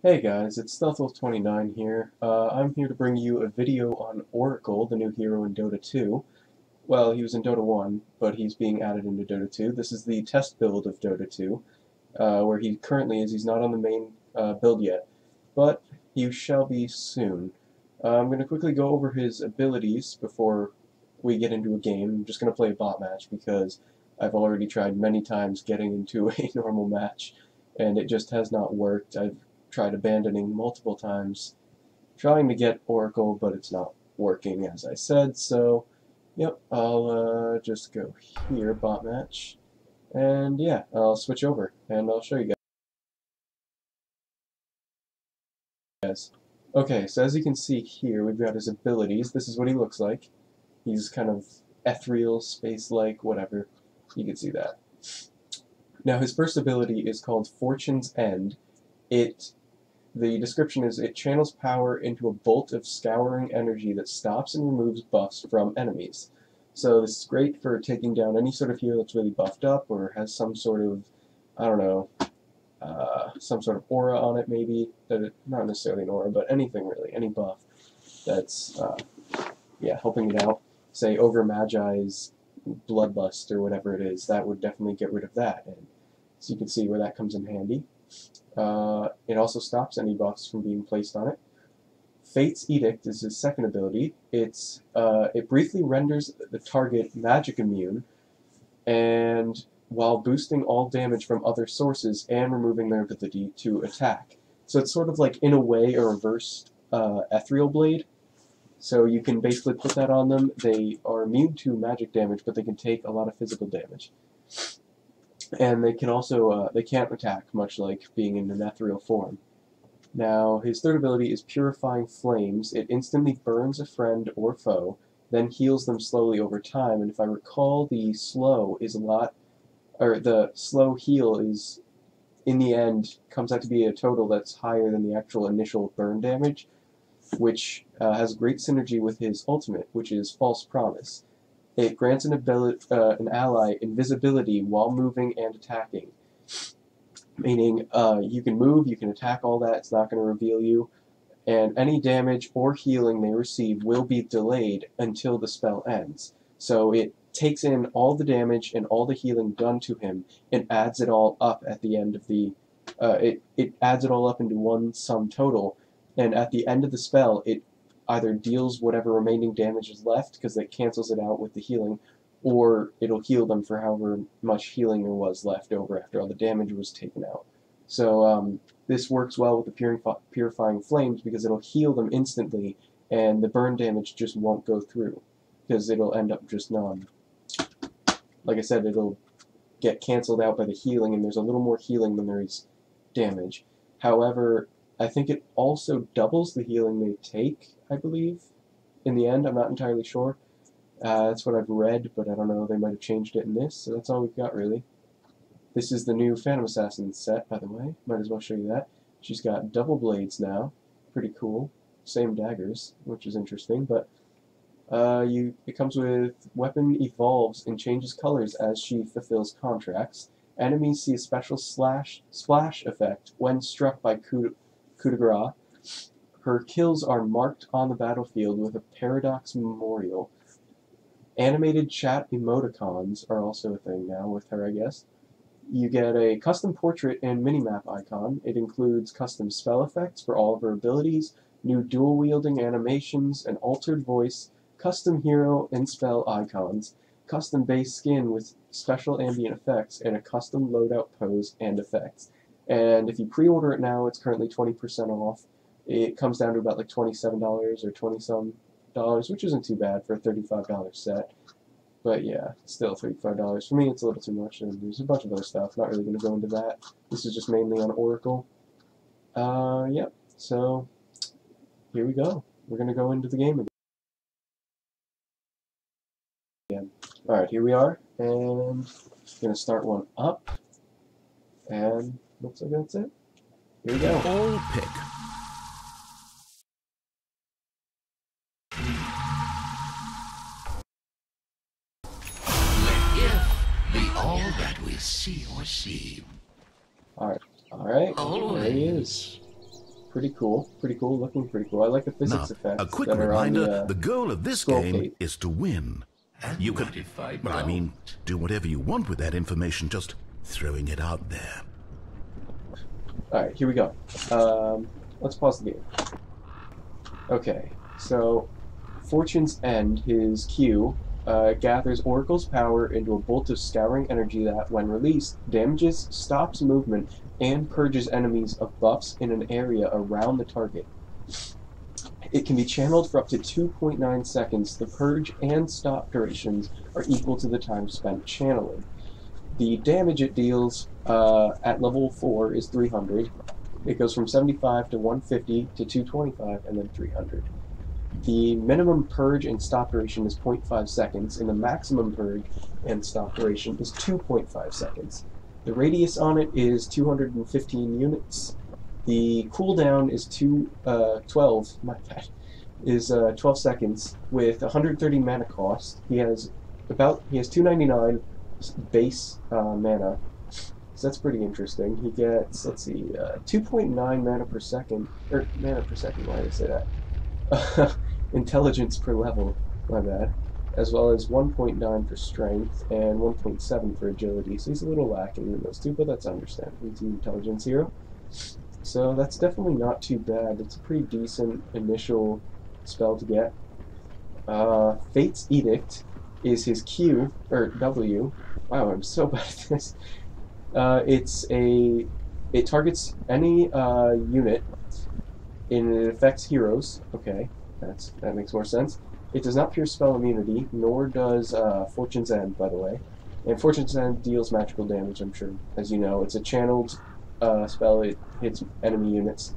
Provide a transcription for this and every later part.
Hey guys, it's StealthWolf29 here. I'm here to bring you a video on Oracle, the new hero in Dota 2. Well, he was in Dota 1, but he's being added into Dota 2. This is the test build of Dota 2, where he currently is. He's not on the main build yet, but he shall be soon. I'm going to quickly go over his abilities before we get into a game. I'm just going to play a bot match because I've already tried many times getting into a normal match, and it just has not worked. I've tried abandoning multiple times, trying to get Oracle, but it's not working as I said, so yep, I'll just go here, bot match, and yeah, I'll switch over, and I'll show you guys. Okay, so as you can see here, we've got his abilities. This is what he looks like. He's kind of ethereal, space-like, whatever. You can see that. Now, his first ability is called Fortune's End. The description is, it channels power into a bolt of scouring energy that stops and removes buffs from enemies. So this is great for taking down any sort of hero that's really buffed up or has some sort of, I don't know, some sort of aura on it maybe. Not necessarily an aura, but anything really, any buff that's, yeah, helping it out. Say over Magi's Bloodlust or whatever it is, that would definitely get rid of that. And so you can see where that comes in handy. It also stops any buffs from being placed on it. Fate's Edict is his second ability. It briefly renders the target magic immune, and while boosting all damage from other sources and removing their ability to attack. So it's sort of like, in a way, a reverse Ethereal Blade. So you can basically put that on them. They are immune to magic damage, but they can take a lot of physical damage. And they can also, they can't attack, much like being in an ethereal form. Now, his third ability is Purifying Flames. It instantly burns a friend or foe, then heals them slowly over time, and if I recall, the slow heal is, in the end, comes out to be a total that's higher than the actual initial burn damage, which has great synergy with his ultimate, which is False Promise. It grants an ally invisibility while moving and attacking. Meaning, you can move, you can attack all that, it's not going to reveal you, and any damage or healing they receive will be delayed until the spell ends. So it takes in all the damage and all the healing done to him and adds it all up at the end of the... it adds it all up into one sum total, and at the end of the spell, it either deals whatever remaining damage is left, because it cancels it out with the healing, or it'll heal them for however much healing there was left over after all the damage was taken out. So this works well with the Purifying Flames because it'll heal them instantly, and the burn damage just won't go through, because it'll end up just like I said, it'll get canceled out by the healing, and there's a little more healing than there is damage. However, I think it also doubles the healing they take, I believe, in the end. I'm not entirely sure. That's what I've read, but I don't know, they might have changed it in this, so that's all we've got, really. This is the new Phantom Assassin set, by the way. Might as well show you that. She's got double blades now. Pretty cool. Same daggers, which is interesting, but it comes with weapon evolves and changes colors as she fulfills contracts. Enemies see a special splash effect when struck by coup de grace. Her kills are marked on the battlefield with a paradox memorial. Animated chat emoticons are also a thing now with her, I guess. You get a custom portrait and minimap icon. It includes custom spell effects for all of her abilities, new dual-wielding animations, an altered voice, custom hero and spell icons, custom base skin with special ambient effects, and a custom loadout pose and effects. And if you pre-order it now, it's currently 20% off. It comes down to about like $27 or 20-some dollars, which isn't too bad for a $35 set. But yeah, still $35. For me, it's a little too much, and there's a bunch of other stuff. Not really going to go into that. This is just mainly on Oracle. Yep, so here we go. We're going to go into the game again. Alright, here we are, and I'm going to start one up, and looks like that's it. Here we go. All pick. All that we see or see. Alright, there he is. Pretty cool. Pretty cool. Looking pretty cool. I like the Now, physics effects a quick that are on reminder, the the goal of this scroll game page. is to win. You could, well, I mean, do whatever you want with that information, just throwing it out there. Alright, here we go. Let's pause the game. Okay, so Fortune's End, his Q, gathers Oracle's power into a bolt of scouring energy that, when released, damages, stops movement, and purges enemies of buffs in an area around the target. It can be channeled for up to 2.9 seconds. The purge and stop durations are equal to the time spent channeling. The damage it deals at level 4 is 300. It goes from 75 to 150 to 225 and then 300. The minimum purge and stop duration is 0.5 seconds, and the maximum purge and stop duration is 2.5 seconds. The radius on it is 215 units. The cooldown is 12 seconds with 130 mana cost. He has 299 base mana, so that's pretty interesting. He gets, let's see, 2.9 mana per second, why did I say that? Intelligence per level, my bad, as well as 1.9 for strength and 1.7 for agility, so he's a little lacking in those two, but that's understandable. He's an intelligence hero. So that's definitely not too bad. It's a pretty decent initial spell to get. Fate's Edict is his Q, or W. Wow, I'm so bad at this. It targets any unit, and it affects heroes. Okay, that makes more sense. It does not pierce spell immunity, nor does Fortune's End, by the way. And Fortune's End deals magical damage, I'm sure, as you know. It's a channeled spell. It hits enemy units.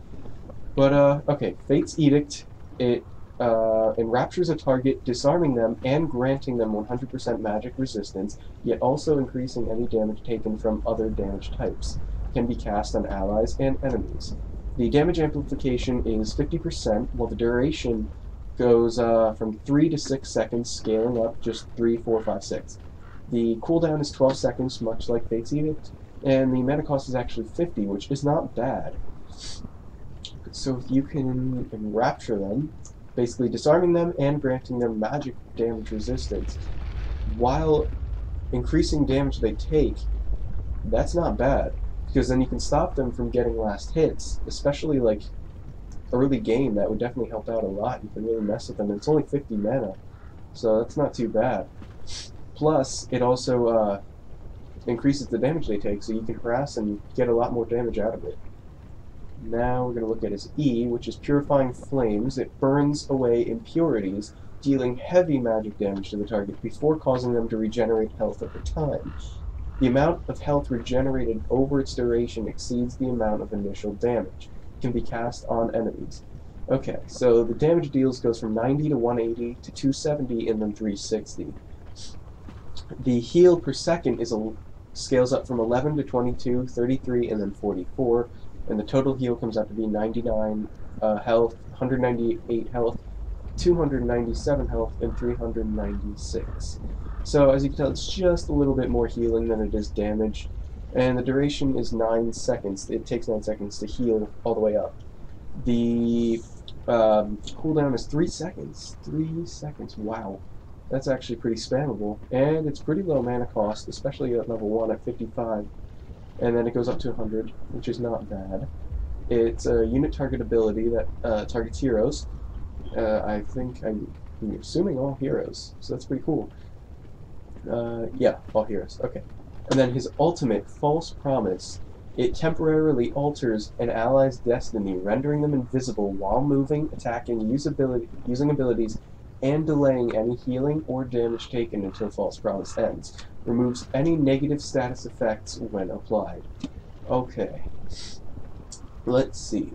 But, okay, Fate's Edict, it enraptures a target, disarming them and granting them 100% magic resistance, yet also increasing any damage taken from other damage types. Can be cast on allies and enemies. The damage amplification is 50%, while the duration goes from 3 to 6 seconds, scaling up just 3, 4, 5, 6. The cooldown is 12 seconds, much like Fate's Edict, and the mana cost is actually 50, which is not bad. So if you can enrapture them, basically disarming them and granting them magic damage resistance, while increasing damage they take, that's not bad, because then you can stop them from getting last hits, especially like early game. That would definitely help out a lot. You can really mess with them, and it's only 50 mana, so that's not too bad. Plus, it also increases the damage they take, so you can harass and get a lot more damage out of it. Now we're going to look at his E, which is Purifying Flames. It burns away impurities, dealing heavy magic damage to the target before causing them to regenerate health over time. The amount of health regenerated over its duration exceeds the amount of initial damage. It can be cast on enemies. Okay, so the damage deals goes from 90 to 180 to 270 and then 360. The heal per second scales up from 11 to 22, 33, and then 44, and the total heal comes out to be 99 health, 198 health, 297 health, and 396. So as you can tell, it's just a little bit more healing than it is damage, and the duration is 9 seconds. It takes 9 seconds to heal all the way up. The cooldown is 3 seconds. 3 seconds, wow. That's actually pretty spammable, and it's pretty low mana cost, especially at level 1 at 55, and then it goes up to 100, which is not bad. It's a unit target ability that targets heroes. I'm assuming all heroes, so that's pretty cool. Yeah, all heroes, okay. And then his ultimate, False Promise, it temporarily alters an ally's destiny, rendering them invisible while moving, attacking, using abilities, and delaying any healing or damage taken until False Promise ends. Removes any negative status effects when applied. Okay. Let's see.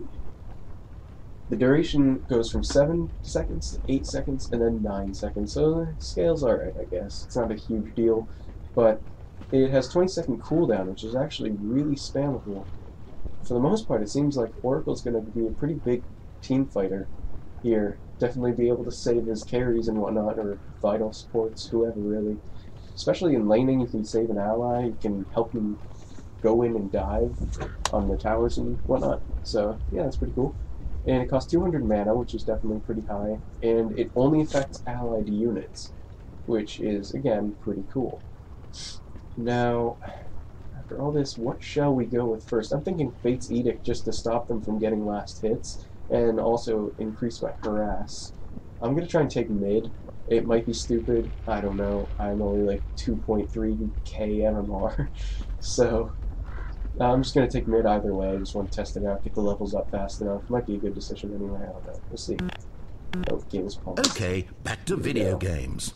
The duration goes from 7 seconds to 8 seconds and then 9 seconds, so the scale's alright, I guess. It's not a huge deal, but it has 20-second cooldown, which is actually really spammable. For the most part, it seems like Oracle's going to be a pretty big team fighter here. Definitely be able to save his carries and whatnot, or vital supports, whoever really. Especially in laning, you can save an ally, you can help him go in and dive on the towers and whatnot. So, yeah, that's pretty cool. And it costs 200 mana, which is definitely pretty high, and it only affects allied units, which is, again, pretty cool. Now, after all this, what shall we go with first? I'm thinking Fate's Edict just to stop them from getting last hits, and also increase my harass. I'm going to try and take mid. It might be stupid, I don't know. I'm only like 2.3k MMR, so I'm just going to take mid either way. I just want to test it out, get the levels up fast enough. Might be a good decision anyway, I don't know. We'll see. Oh, game is paused. Okay, back to video games.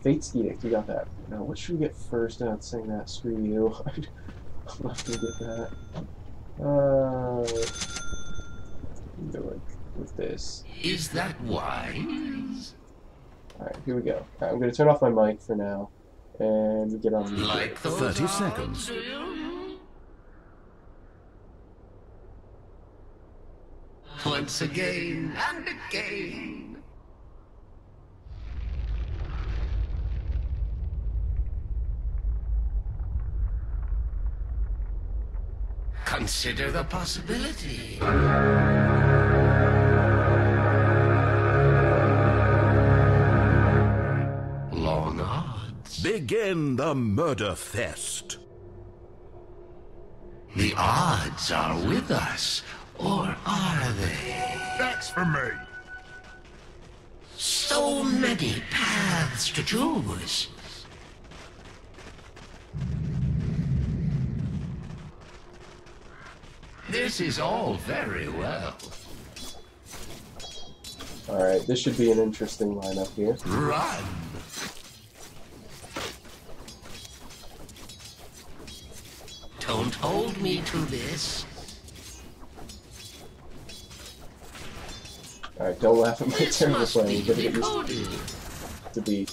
Fate's Edict, we got that. Now, what should we get first? No, it's saying that. Screw you. I'm not going to get that. Do it with this. Is that wise? Alright, here we go. Alright, I'm going to turn off my mic for now, and get on the Like 30 seconds. Once again and again. Consider the possibility. Long odds. Begin the murder fest. The odds are with us, or are they? That's for me. So many paths to choose. This is all very well. Alright, this should be an interesting lineup here. Run! Don't hold me to this. Alright, don't laugh at my This terrible must playing. be You gotta get used decoded. to be...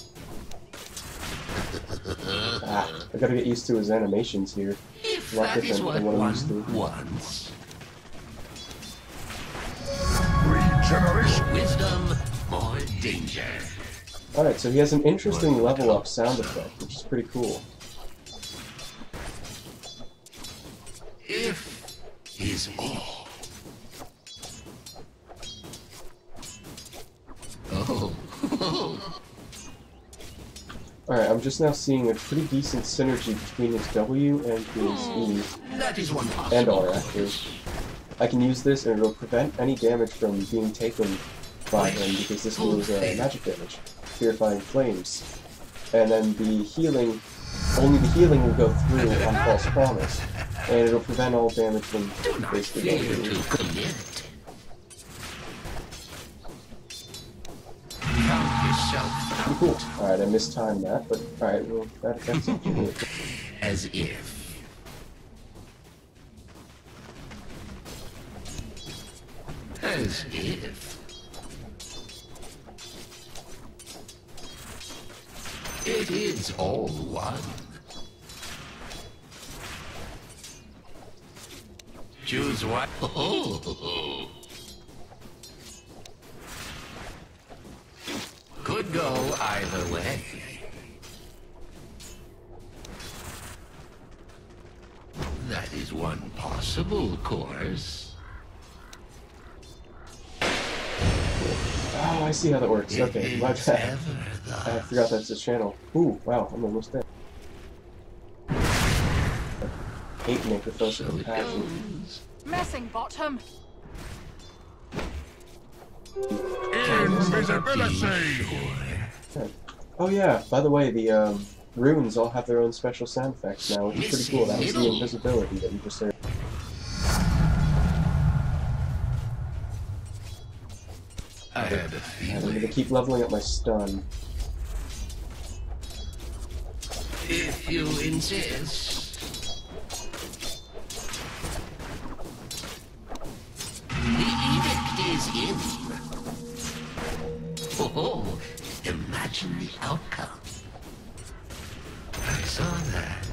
I gotta get used to his animations here. If A lot that is different what than what I'm used to. one wants. Regeneration. Wisdom, more danger. Alright, so he has an interesting level up sound effect, which is pretty cool. If is all. Oh. Alright, I'm just now seeing a pretty decent synergy between his W and his E, That is one and possible. R actually. I can use this and it'll prevent any damage from being taken by him because this deals magic damage, Purifying Flames. And then the healing, only the healing will go through on False Promise, and it'll prevent all damage from Do not basically fear going to through. commit. Count yourself Pretty cool. Alright, I mistimed that, but alright, well, that affects it. as if. As if. It is all one. Choose one. Oh. Could go either way. That is one possible course. Oh, I see how that works. Okay, my It's bad. ever I thus. forgot that's his channel. Ooh, wow, I'm almost there. Hate make the first So it compassion. goes. Messing bottom. Invisibility. Oh yeah, by the way, the runes all have their own special sound effects now, which is pretty cool. That was the invisibility that you just heard. I had a And I'm feeling. gonna keep leveling up my stun. If you insist. The edict is in. Oh, imagine the outcome. I saw that.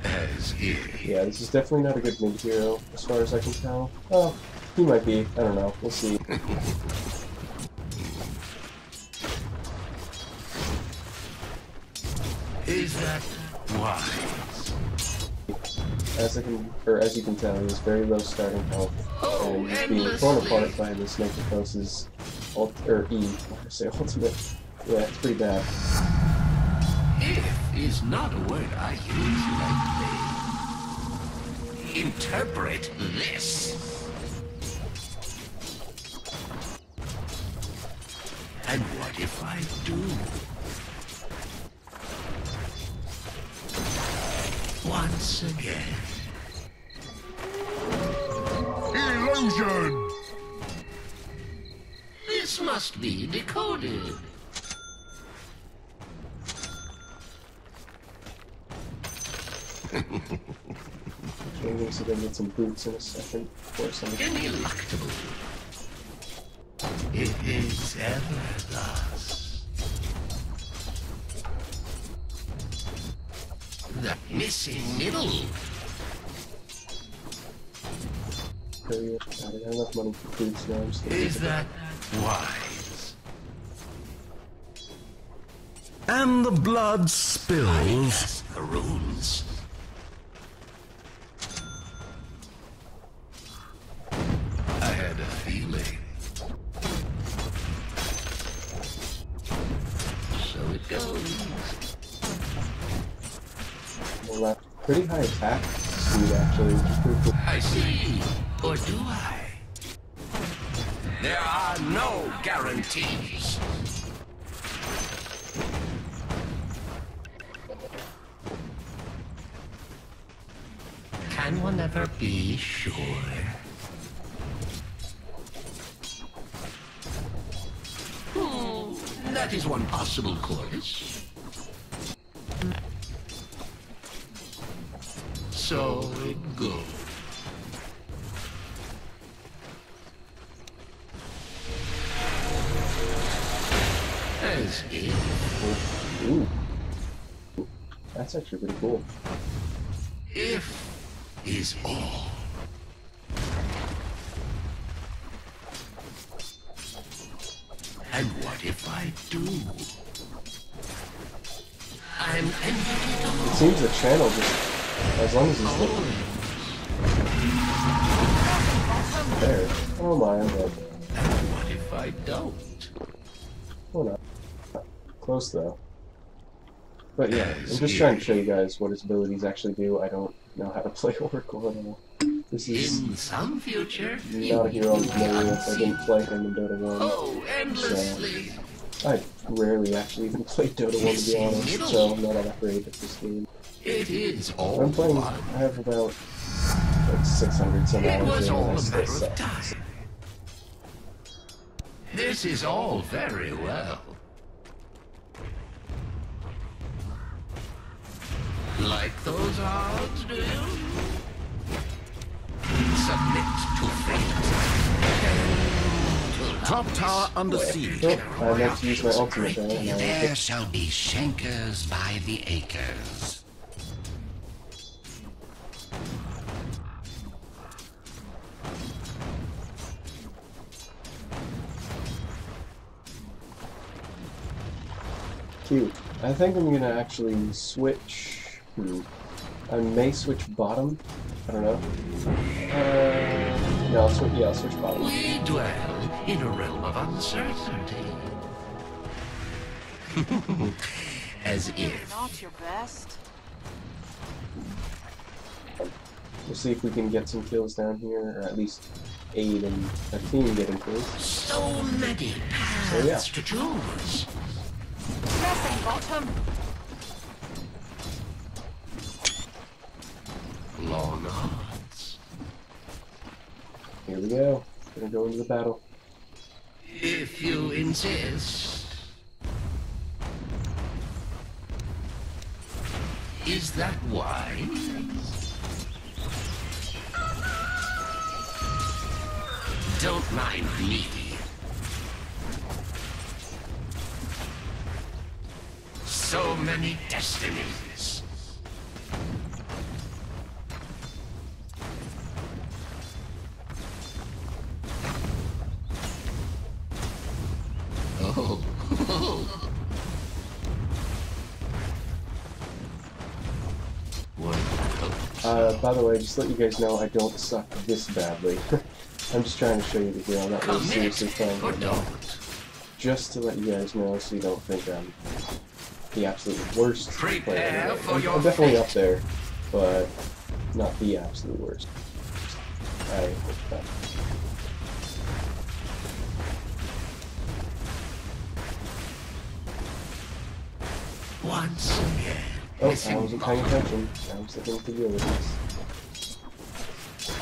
As if. Yeah, this is definitely not a good mid hero, as far as I can tell. Oh, he might be. I don't know. We'll see. Is that wise? as you can tell, he has very low starting health, and he's being torn apart by this Necrophosis ultimate. Yeah, it's pretty bad. If is not a word I use lightly. Interpret this. And what if I do? Once again. Illusion! This must be decoded. I'm going to see if I can get some boots in a second. Or something. Ineluctable. It is ever thus. The missing middle. I don't have enough money for boots now. I'm just gonna Is use it. that wise? And the blood I spills. cast the runes. I had a feeling. So it goes. Well, that pretty high attack speed actually, which is pretty cool. I see. Or do I? There are no guarantees. Can one ever be sure? That is one possible course. So it goes. As if. Ooh. That's actually pretty cool. If is all. And what if I do? I'm It inevitable. seems the channel just, as long as he's there. Oh my, I'm dead. And what if I don't? Oh no. Close though. But yeah, I'm just trying to show you guys what his abilities actually do. I don't know how to play Oracle at all. This is In some future, not a hero I'm familiar with. I didn't play him in Dota 1. Oh, endlessly. I rarely actually even played Dota 1 to be honest, so I'm not all that great at this game. It is all I'm playing, one. I have about like 600 some It was hours in, all and I a still matter of suck. time. This is all very well. Like those odds, do you? Submit to fate. Top tower under siege. Oh, I meant to use my ultimate there, and I There shall be shankers by the acres. cute. I think I'm gonna actually switch. I may switch bottom. I don't know. No, I'll switch. Yeah, I'll switch bottom. We dwell in a realm of uncertainty. As if. Not your best. We'll see if we can get some kills down here, or at least aid in a team getting kills. So many paths yeah. to choose. Pressing bottom. Long odds. Here we go. Gonna go into the battle. If you insist. Is that wise? Don't mind me. So many destinies. Oh. What else? By the way, just to let you guys know, I don't suck this badly. I'm just trying to show you the deal. I'm not really seriously playing right now. Just to let you guys know, so you don't think I'm the absolute worst player. I'm definitely up there, but not the absolute worst. Once again. Oh, I wasn't paying attention. I was looking at the deal with this.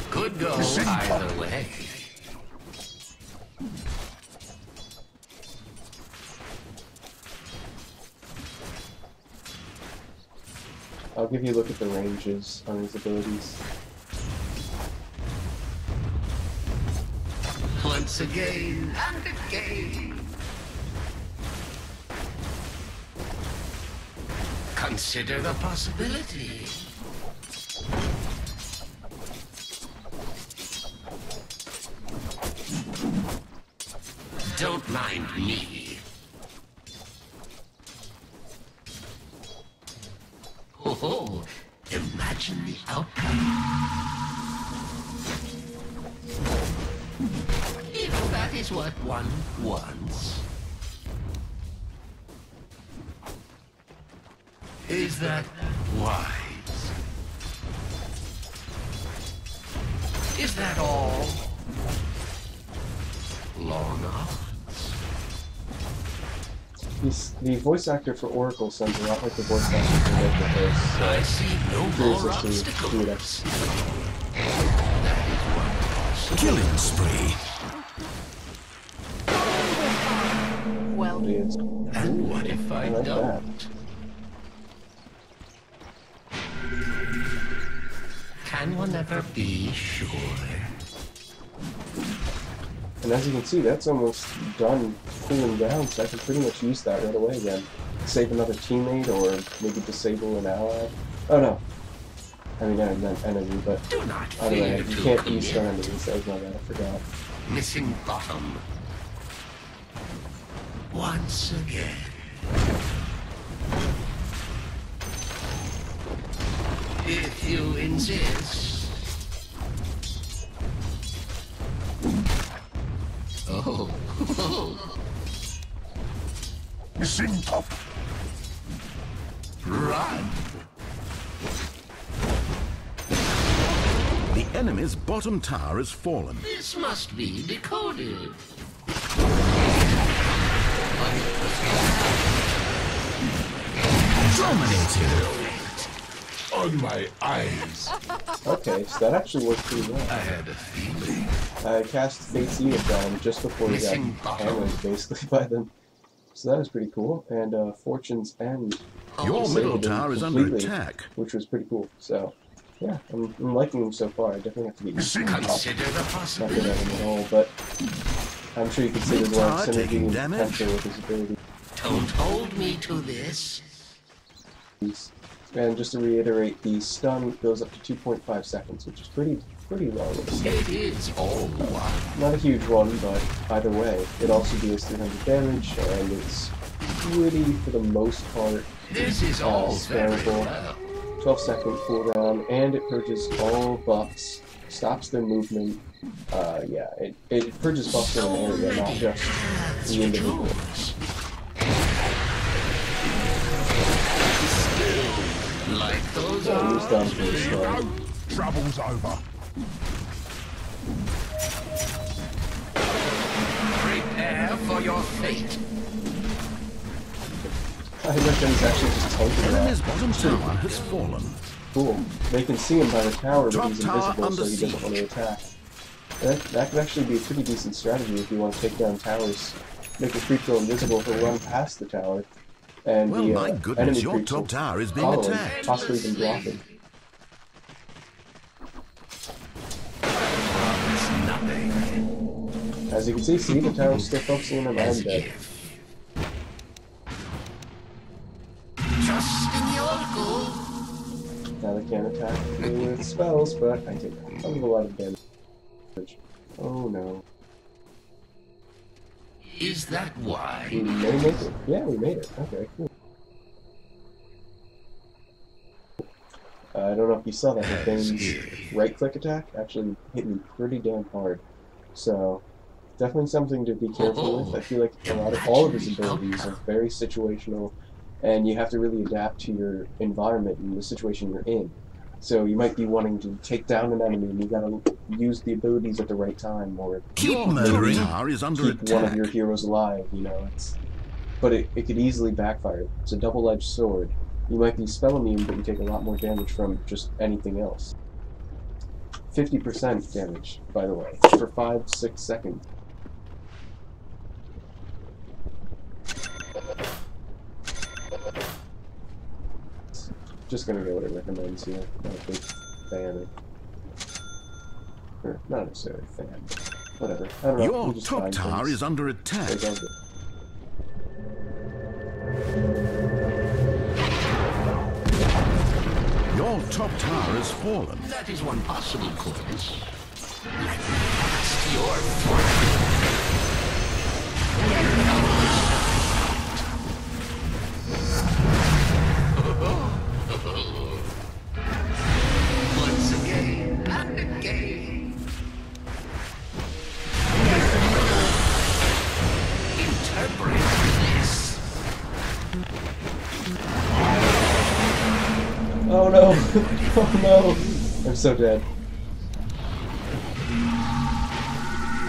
Could go either way. I'll give you a look at the ranges on his abilities. Once again and again. Consider the possibility. Don't mind me. Oh, imagine the outcome. If that is what one wants. Is that wise? Is that all? Long odds. The voice actor for Oracle sounds a lot like the voice actor for Local Face, so I see no curious more as to who it obstacles. actually Killing spree. Well, is. And what if I I like don't? that. Can one ever be sure? And as you can see, that's almost done cooling down, so I can pretty much use that right away again. Save another teammate, or maybe disable an ally. Oh no. I mean, I meant enemy, but Do not by the way, fear you to can't use stun commit. enemies, that was my bad, I forgot. Missing bottom. Once again. If you insist. Oh. Missing top. Run. The enemy's bottom tower has fallen. This must be decoded. Dominated. On my eyes. Okay, so that actually worked pretty well. I had a feeling. I cast Fate's Edict on him just before he got Missing bottom. hammered, basically, by them. So that was pretty cool. And Fortune's End Your middle disabled him tower is under completely, attack. which was pretty cool. So, yeah, I'm liking him so far. I definitely have to get used to him. Consider the Not good at possibility. him at all, but I'm sure you can see there's a lot of Tower synergy taking and damage. potential with his abilities. Don't hold me to this. And just to reiterate, the stun goes up to 2.5 seconds, which is pretty long of a stun. It is all one. Not a huge one, but either way, it also deals 300 damage, and it's pretty, for the most part, This is all very spareable. well. 12-second cooldown, and it purges all buffs, stops their movement. Yeah, it purges buffs in an area, not just the individual. Like those So he was are. done for his slow. Trouble's over. Prepare for your fate. I reckon he's actually just tanking Enemy's that. bottom tower has fallen. Cool. They can see him by the tower, but Top he's tower invisible, under so he doesn't want to attack. That could actually be a pretty decent strategy if you want to take down towers. Make the creep go invisible, he'll run past the tower, and Well, the my enemy goodness, your creeps will top tower is being follow him, attacked. possibly even block him. Promise nothing. As you can see the tower's still focusing on him, As I'm dead. if. Trust in your goal. Now they can't attack me with spells, but I take a hell of a lot of damage. Oh no. Is that why? We may make it. Yeah, we made it. Okay, cool. I don't know if you saw that, but Bane's right-click attack actually hit me pretty damn hard. So, definitely something to be careful with. I feel like all of his abilities are very situational, and you have to really adapt to your environment and the situation you're in. So you might be wanting to take down an enemy, and you gotta use the abilities at the right time, or Keep murdering. Tower is under keep attack. one of your heroes alive. You know, but it could easily backfire. It's a double-edged sword. You might be spell immune, but you take a lot more damage from just anything else. 50% damage, by the way, for 5-6 seconds. Just gonna go what it recommends here. Not a big fan or not necessarily a fan, but whatever. I don't know. Your top tower is under attack. Your top tower has fallen. That is one possible course. Let me blast your forehead. Once again and again. Interpret this. Oh no! Oh no! I'm so dead.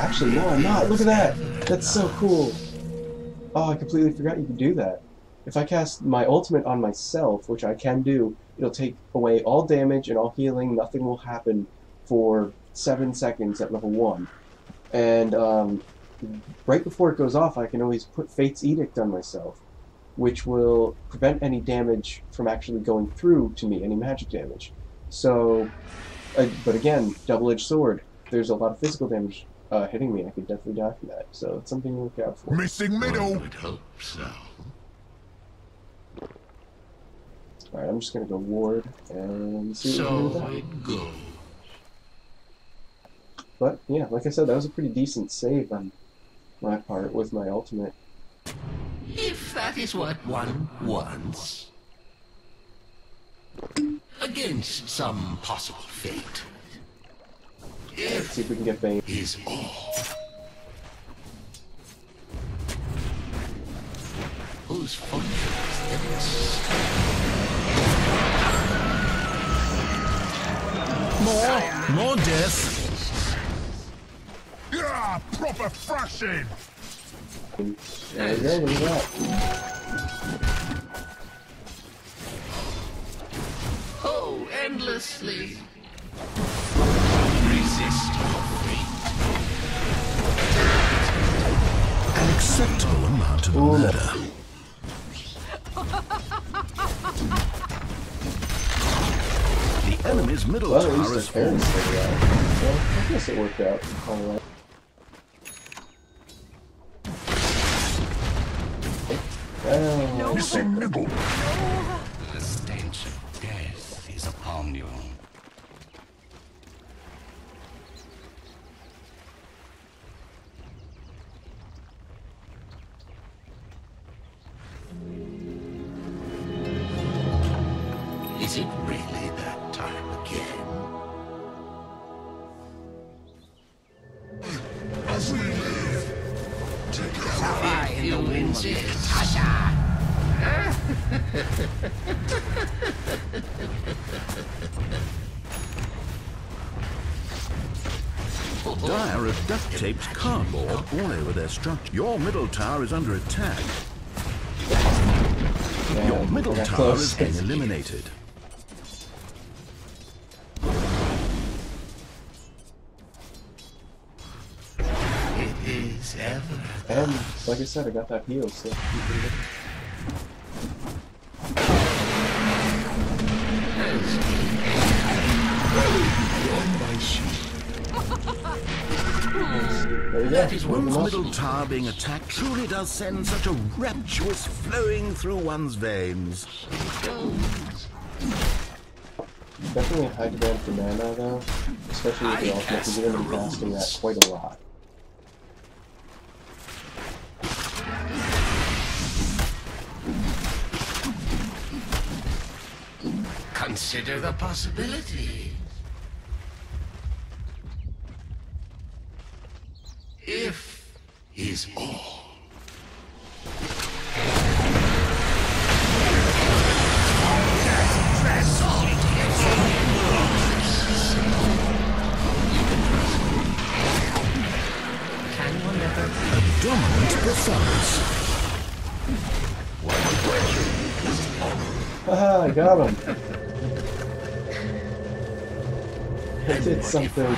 Actually, no, I'm not. Look at that! That's so cool. Oh, I completely forgot you could do that. If I cast my ultimate on myself, which I can do, it'll take away all damage and all healing. Nothing will happen for 7 seconds at level 1. And right before it goes off, I can always put Fate's Edict on myself, which will prevent any damage from actually going through to me, any magic damage. So, but again, double-edged sword. There's a lot of physical damage hitting me. I could definitely die from that. So it's something to look out for. Missing middle. I would hope so. Alright, I'm just gonna go ward and see what we can do with So that. it goes. But yeah, like I said, that was a pretty decent save on my part with my ultimate. If that is what one wants. Against some possible fate. Let's see if we can get Bane. Is all. Whose fortune is this? More death. Yeah, proper thrashing. There we go, look at that. Oh, endlessly. Resist your fate. An acceptable amount of murder. The enemy's middle Well, at tower least is the parents fallen. figured it out. Well, I guess it worked out. Alright. Well, Missing middle. The stench of death is upon you. Is it really that time again? As we live. Fly in the winds is. Dire have duct-taped cardboard all over their structure. Your middle tower is under attack. Your middle got tower close. is being eliminated. It is ever. and like I said, I got that heal, so. There you go. That is one One's possible. middle tower being attacked truly does send such a rapturous flowing through one's veins. Definitely a high demand for mana, though. Especially with the ultimate, because you're going to be casting that quite a lot. Consider the possibility. If is all. Dominant performance. Haha, I got him. I did something.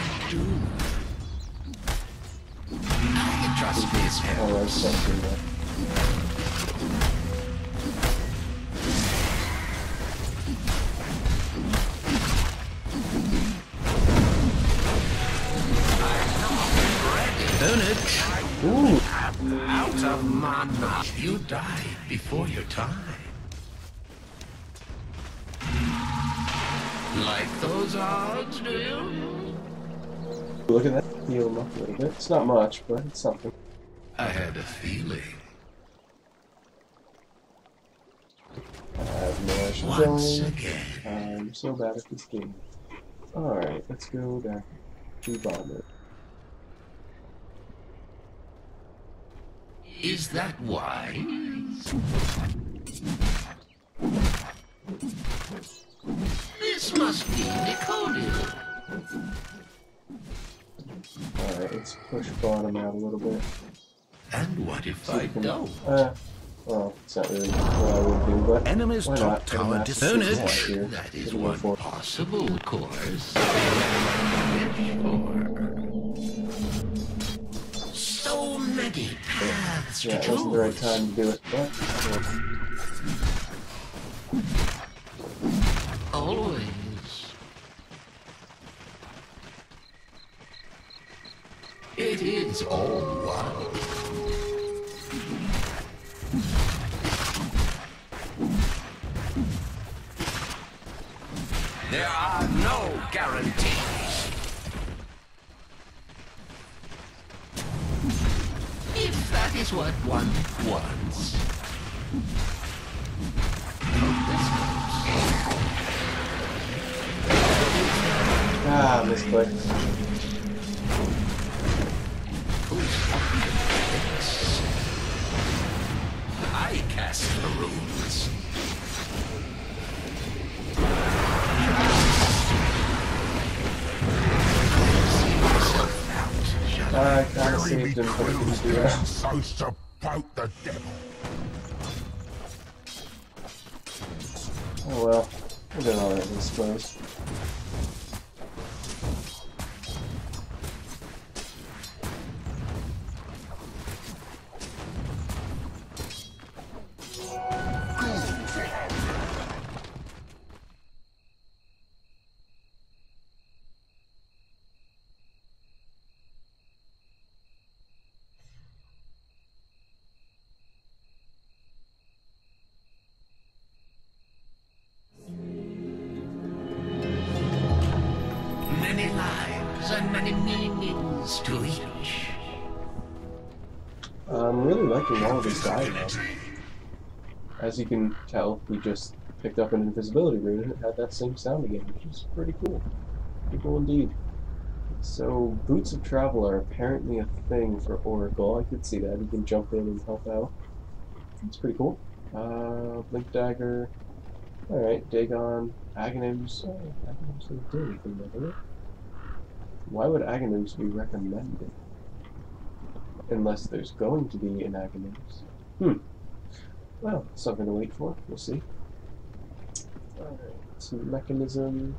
Trust me, it's Oh, I was something there. Ooh. out of mana. You died before your time. Like those odds, do you? Look at that. Heal him up a little bit. It's not much, but it's something. I had a feeling. I have no idea. Once again. I'm so bad at this game. Alright, let's go back to Bomber. Is that wise? This must be Nicodil. Alright, let's push bottom out a little bit. And what if I don't? Well, it's not really what I would do, but Enemy's why top not? Get a tower massive disappeared. attack here. That is Get a one for- possible course. So many paths Yeah, to it wasn't the right choose. time to do it, but Always. It is all one. There are no guarantees. If that is what one wants. misclicked. I cast the runes. I kinda saved him, but he didn't do that. So support the devil. Oh well, we're doing alright, I suppose. Many lives and many meanings to each. I'm really liking all of his dialogue. As you can tell, we just picked up an invisibility rune and it had that same sound again, which is pretty cool. Pretty cool indeed. So, boots of travel are apparently a thing for Oracle. I could see that. You can jump in and help out. It's pretty cool. Blink Dagger. Alright, Dagon. Aghanim's. Aghanim's didn't do anything though, did it? Why would Aghanim's be recommended? Unless there's going to be an Aghanim's. Well, something to wait for. We'll see. Alright, some mechanism.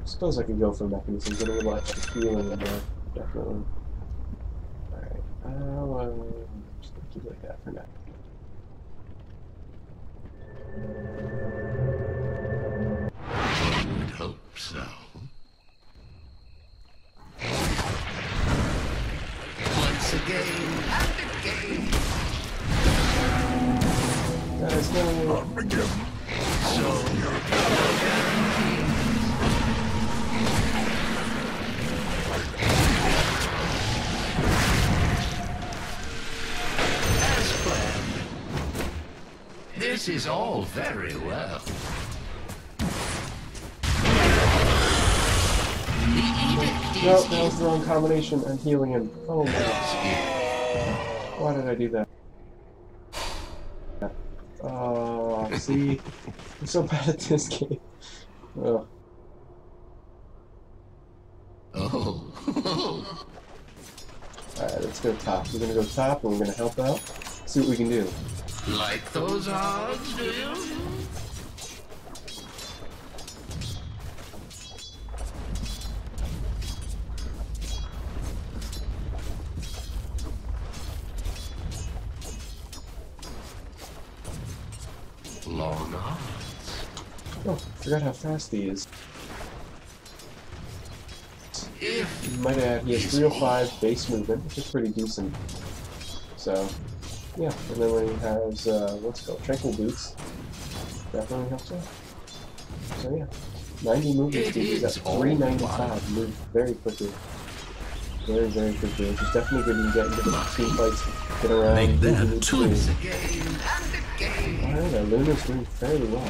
I suppose I could go for mechanism. Get a little extra healing in there. Definitely. Alright. Just gonna keep it like that for now. I would hope so. Once again and again. Guys, no. As planned. This is all very well. No, that was the wrong combination. I'm healing him. Oh no. Why did I do that? Oh, see? I'm so bad at this game. Oh. Alright, let's go top. We're gonna go top and we're gonna help out. See what we can do. Like those odds, do you? Long odds. Oh, forgot how fast he is. You might add, he has 305 base movement, which is pretty decent. So, yeah. And then when he has, what's it called, Tranquil Boots, definitely helps out. So yeah, 90 movement speed. He's at 395. Move very quickly. Very, very quickly. Which is definitely good to get into the team fights, get around. Make that two. Alright, Luna's doing fairly well.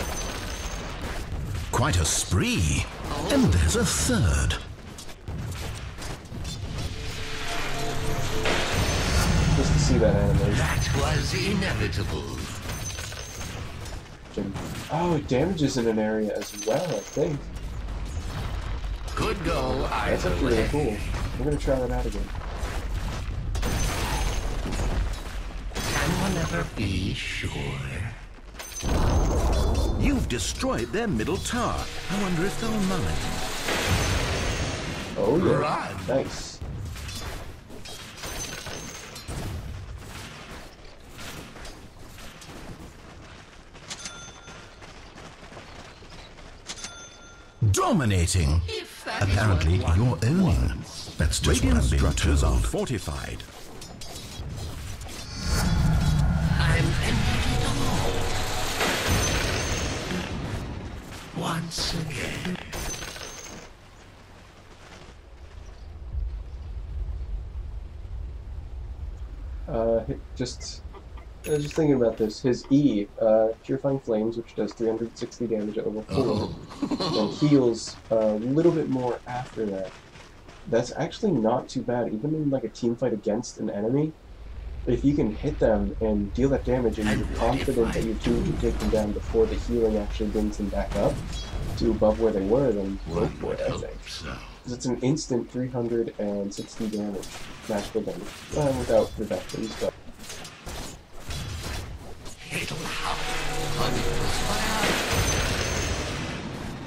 Quite a spree. And there's a third. Just to see that animation. That was inevitable. Oh, it damages in an area as well, I think. Could go That's either actually really way. cool. We're gonna try that out again. Can one ever be sure? You've destroyed their middle tower. I wonder if they'll mind. Oh yeah, Run. nice. Dominating. If that Apparently, is what you're one owning. wants. That's just what I'm being structures are told. fortified. I'm ending it all. Once again. Just thinking about this. His E, Purifying Flames, which does 360 damage at level 4, and heals a little bit more after that. That's actually not too bad, even in like a team fight against an enemy. If you can hit them and deal that damage, and you're confident that your team can take them down before the healing actually brings them back up to above where they were, then go for it, I think. Because it's an instant 360 damage, magical damage, without reductions, but. It'll happen.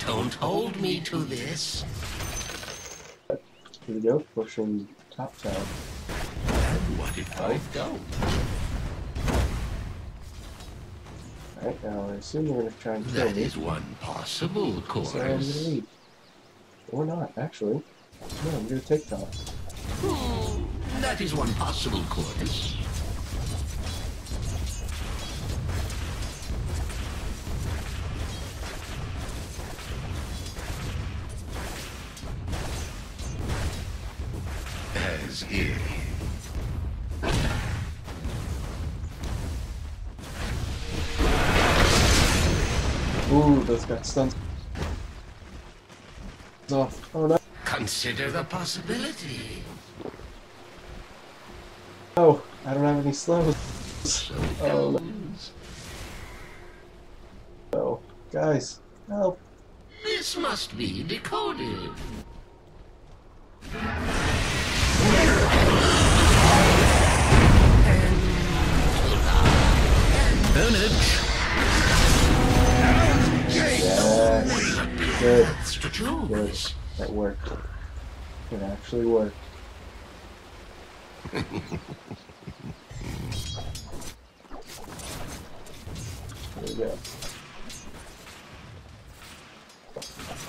Don't hold me to this. Here we go, pushing top tower. What if I don't? Alright, now I assume they're going to try and kill That me. is one possible So I'm going to course. leave. Or not, actually. No, I'm going to take top. That is one possible course. As if. Ooh, those got stuns off. Oh no. Consider the possibility. Oh, I don't have any slows. So it Oh, no. goes. No. Guys, help. This must be decoded. Yes. Good. That's the truth. Good. That worked. It actually worked. There we go.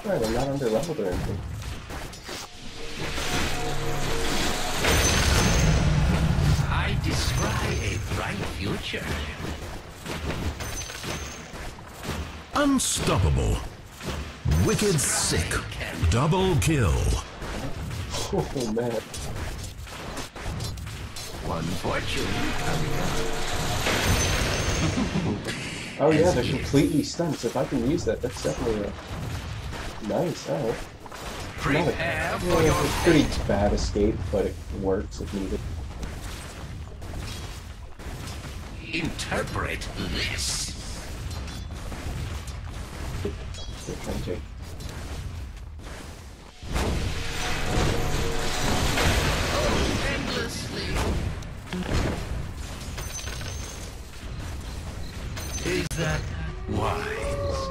Alright, I'm not under leveled or anything. I descry a bright future. Unstoppable. Wicked sick. Double kill. Oh man. One fortune coming up. Oh yeah, they're completely stunned, so if I can use that, that's definitely a... Nice, alright. Prepare for yeah, your it's a pretty bad escape, but it works if needed. interpret this. They're trying to take. Endlessly. Is that wise?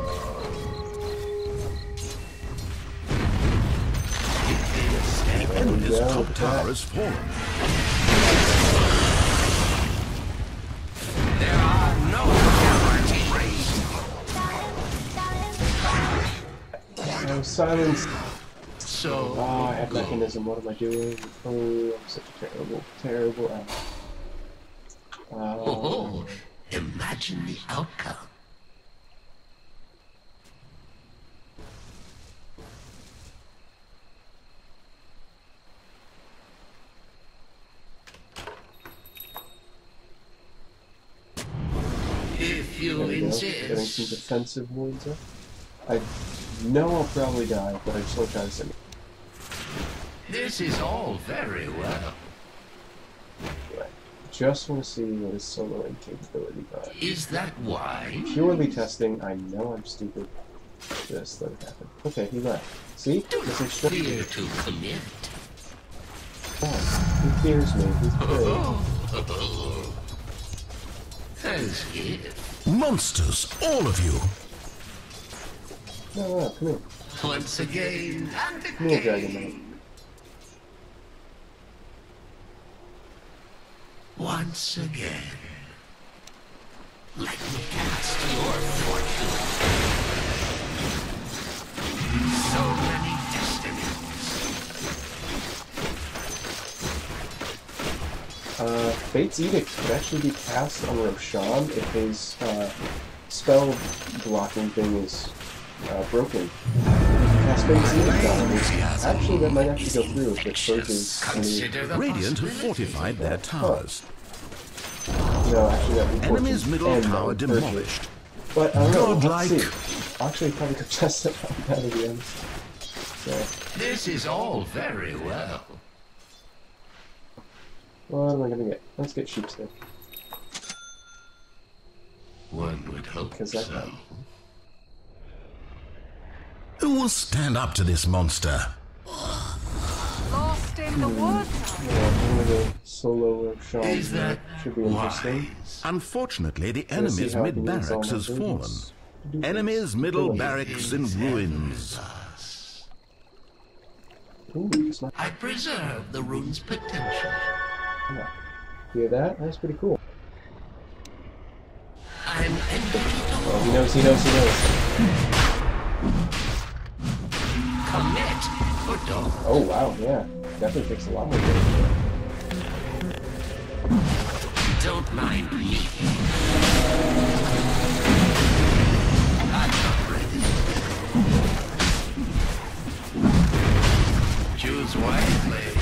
Enemy's Yeah, top look at tower that. has fallen. There are no guarantees. I'm silenced. So Ah, I have mechanism. What am I doing? Oh, I'm such a terrible, terrible ass. oh, imagine the outcome. If you There we go. Getting some insist. defensive wounds up. I know I'll probably die, but I just want to try this anyway. This is all very well. Just want to see what his soloing capability got. Is that why? Purely testing. I know I'm stupid. Just let it happen. Okay, he left. See? Do This not is just fear to commit. He fears me. He's afraid. As if. Monsters, all of you! No, come here. Once again and Come here, Dragon Knight. again. Once again. Let me cast your fortune. So many destinies. Fate's Edict could actually be cast on Roshan if his spell blocking thing is broken. Cast Fate's Edict on him. Actually, that might actually go through if it purges any... Consider the Radiant have possibility. fortified their towers. No, actually that would Enemy's purge middle and tower that would purge it. demolished. But I don't know, Godlike. let's see. Actually, probably could test it out of the end. So, This is all very well. what am I gonna get? Let's get Sheepskin. One would hope Because that so. guy. Who will stand up to this monster? Lost in the water. Yeah, I'm gonna go solo Roshan. Is that Should be interesting. wise? Unfortunately, the Let's see enemy's how I can use all mid-barracks my has fallen. business. Enemy's middle Killing. barracks in ruins. Ooh, it's not... I preserve the rune's potential. Hear that? That's pretty cool. I'm Oh, he knows, he knows, he knows. commit or don't. Oh, wow, yeah. Definitely takes a lot more damage. Don't mind me. I'm not ready. Choose wisely.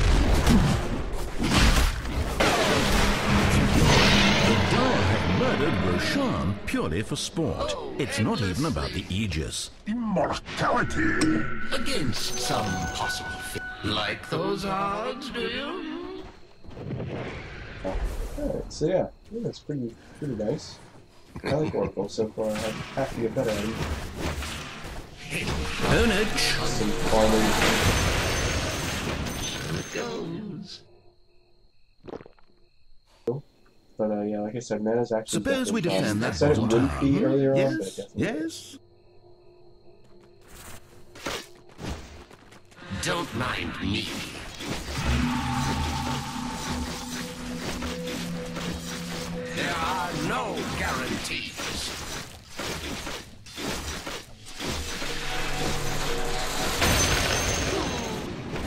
Murdered Roshan purely for sport. It's not even about the Aegis. Immortality! Against some possible fate. Like those odds, do you? Alright, so yeah, that's pretty nice. I like Oracle so far. I have to get better at him. Ownage! Some farming. So it goes. But yeah, like I said, mana's actually. Suppose we definitely defend fast. I that said it bottom wouldn't be tower. earlier on, but it Yes, definitely yes. Don't mind me. There are no guarantees.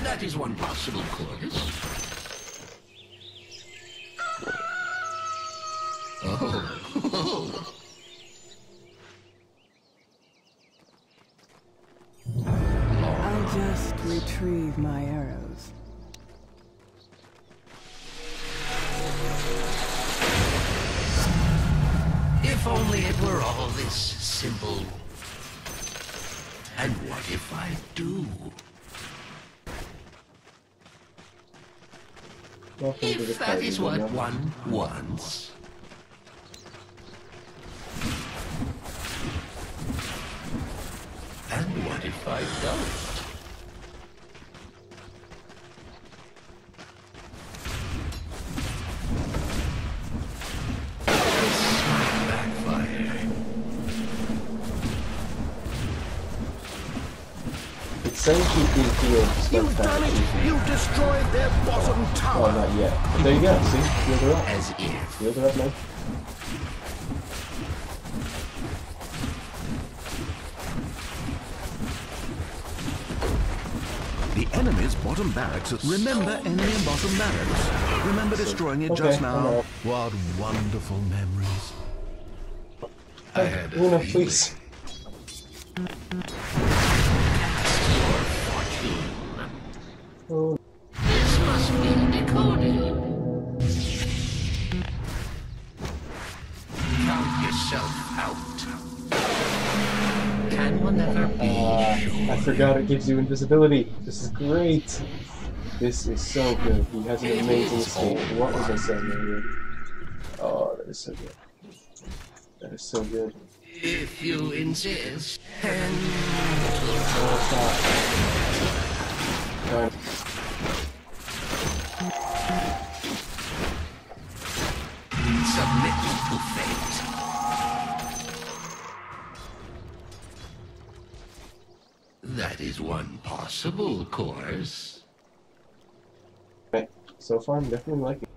That is one possible course. Oh. I'll just retrieve my arrows. If only it were all this simple. And what if I do? Welcome to the If that party, is what William. one wants. And what if I don't? This might backfire. It's saying she's being healed. You've done it! You've destroyed their bottom Oh, tower! not yet. But there you go, see? Healed her up. As if. Healed her up now. The enemy's bottom barracks. Remember enemy and bottom barracks. Remember destroying it just Okay, now. I'm out. What wonderful memories. I had a Luna, feeling. please. Your fortune. Oh, This must be decoded. Count yourself out. Can one ever be sure? I forgot it gives you invisibility. This is great. This is so good. He has an amazing escape. What was I saying earlier? Oh, that is so good. That is so good. If you insist. Oh, stop. God. Submit to fate. That is one possible course. Right. So far, I'm definitely liking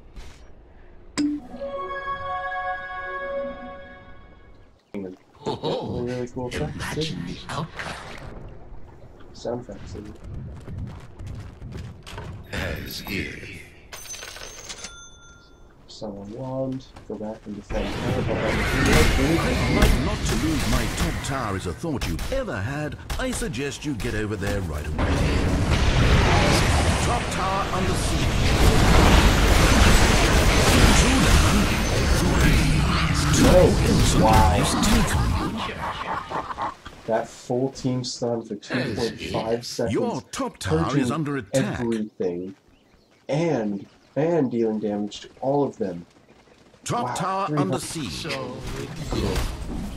it. Oh, Really cool effects, too. imagine the outcome. Sound effects. And As if. summon wand. Go back and defend her. I'd like not to lose my top tower is a thought you've ever had. I suggest you get over there right away. Top tower under siege. Oh, wow. That full team stun for 2.5 seconds. Your top tower purging is under attack. Everything. And dealing damage to all of them. Top Wow, tower 300. under siege. So good.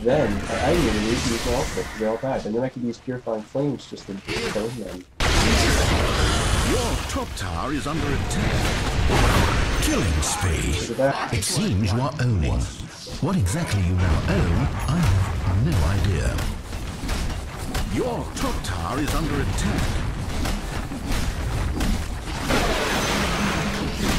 Then, I didn't even need to use my outfit because they all died. And then I could use Purifying Flames just to kill them. Your top tower is under attack. Killing spree. Look at that. It seems you are owning. What exactly you now own, I have no idea. Your top tower is under attack.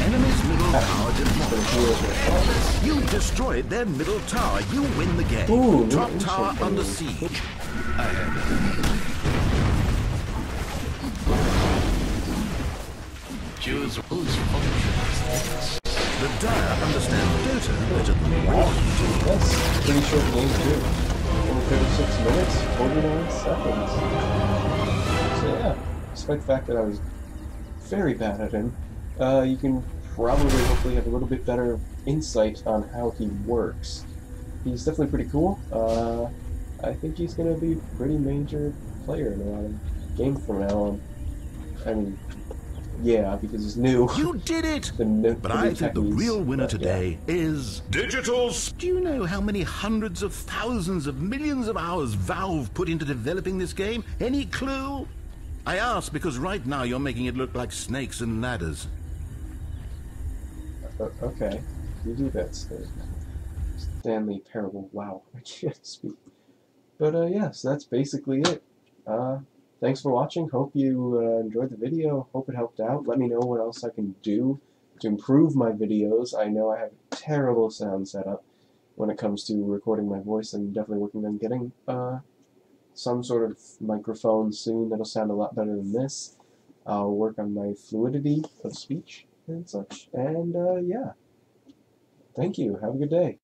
Enemy's middle tower demolished. You destroyed their middle tower. You win the game. Ooh, top interesting. tower under siege. Choose whose fortune. The Dire understand Dota better than we do. That's a pretty short game too. Only 36 minutes, 49 seconds. So yeah, despite the fact that I was very bad at him, you can probably hopefully have a little bit better insight on how he works. He's definitely pretty cool. I think he's going to be a pretty major player in a lot of games from now on. I mean, yeah, because he's new. You did it! But But I think the real winner today is Digitals. Do you know how many hundreds of thousands of millions of hours Valve put into developing this game? Any clue? I ask because right now you're making it look like snakes and ladders. Okay, you do that, Stanley Parable. Wow, I can't speak. But yeah, so that's basically it. Thanks for watching. Hope you enjoyed the video. Hope it helped out. Let me know what else I can do to improve my videos. I know I have a terrible sound setup when it comes to recording my voice. I'm definitely working on getting some sort of microphone soon that'll sound a lot better than this. I'll work on my fluidity of speech and such. And yeah, thank you. Have a good day.